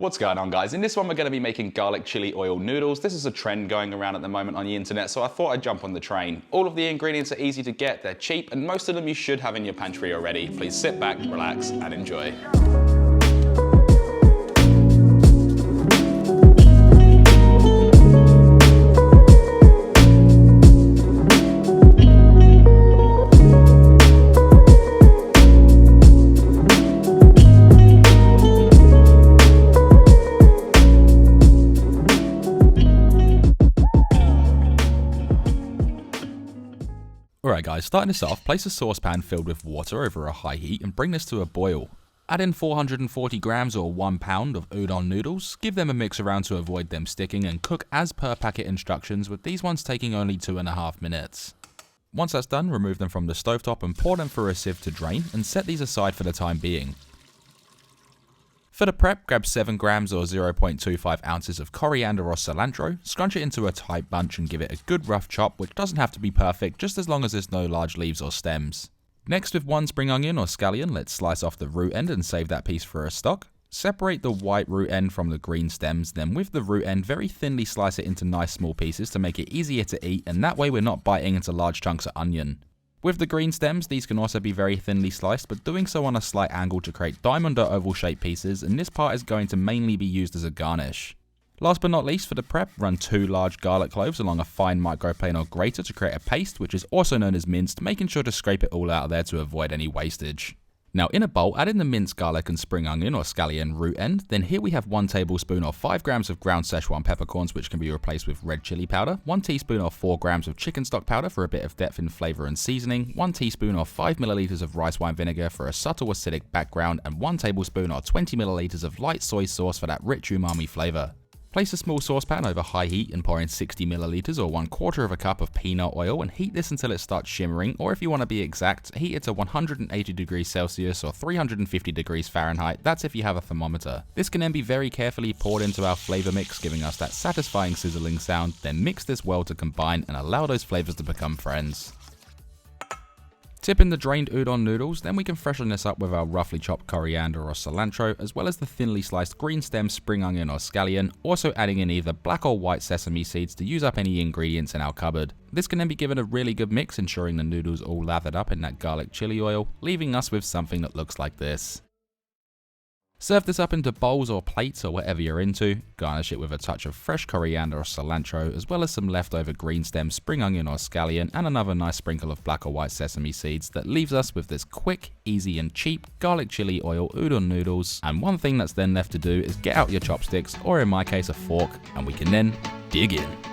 What's going on, guys? In this one we're going to be making garlic chili oil noodles. This is a trend going around at the moment on the internet, so I thought I'd jump on the train. All of the ingredients are easy to get, they're cheap, and most of them you should have in your pantry already. Please sit back, relax, and enjoy. Alright guys, starting this off, place a saucepan filled with water over a high heat and bring this to a boil. Add in 440 grams or 1 pound of udon noodles, give them a mix around to avoid them sticking, and cook as per packet instructions, with these ones taking only 2.5 minutes. Once that's done, remove them from the stovetop and pour them through a sieve to drain, and set these aside for the time being. For the prep, grab 7 grams or 0.25 ounces of coriander or cilantro, scrunch it into a tight bunch and give it a good rough chop, which doesn't have to be perfect, just as long as there's no large leaves or stems. Next, with 1 spring onion or scallion, let's slice off the root end and save that piece for a stock. Separate the white root end from the green stems, then with the root end very thinly slice it into nice small pieces to make it easier to eat, and that way we're not biting into large chunks of onion. With the green stems, these can also be very thinly sliced, but doing so on a slight angle to create diamond or oval shaped pieces, and this part is going to mainly be used as a garnish. Last but not least, for the prep, run 2 large garlic cloves along a fine microplane or grater to create a paste, which is also known as minced, making sure to scrape it all out of there to avoid any wastage. Now in a bowl, add in the minced garlic and spring onion or scallion root end. Then here we have 1 tablespoon or 5 grams of ground Szechuan peppercorns, which can be replaced with red chili powder, 1 teaspoon or 4 grams of chicken stock powder for a bit of depth in flavor and seasoning, 1 teaspoon or 5 milliliters of rice wine vinegar for a subtle acidic background, and 1 tablespoon or 20 milliliters of light soy sauce for that rich umami flavor. Place a small saucepan over high heat and pour in 60 milliliters or 1/4 cup of peanut oil and heat this until it starts shimmering, or if you want to be exact, heat it to 180 degrees Celsius or 350 degrees Fahrenheit, that's if you have a thermometer. This can then be very carefully poured into our flavor mix, giving us that satisfying sizzling sound, then mix this well to combine and allow those flavors to become friends. Tip in the drained udon noodles, then we can freshen this up with our roughly chopped coriander or cilantro, as well as the thinly sliced green stem spring onion or scallion, also adding in either black or white sesame seeds to use up any ingredients in our cupboard. This can then be given a really good mix, ensuring the noodles all lathered up in that garlic chili oil, leaving us with something that looks like this. Serve this up into bowls or plates or whatever you're into. Garnish it with a touch of fresh coriander or cilantro, as well as some leftover green stem spring onion or scallion, and another nice sprinkle of black or white sesame seeds. That leaves us with this quick, easy and cheap garlic chili oil udon noodles. And one thing that's then left to do is get out your chopsticks, or in my case a fork, and we can then dig in.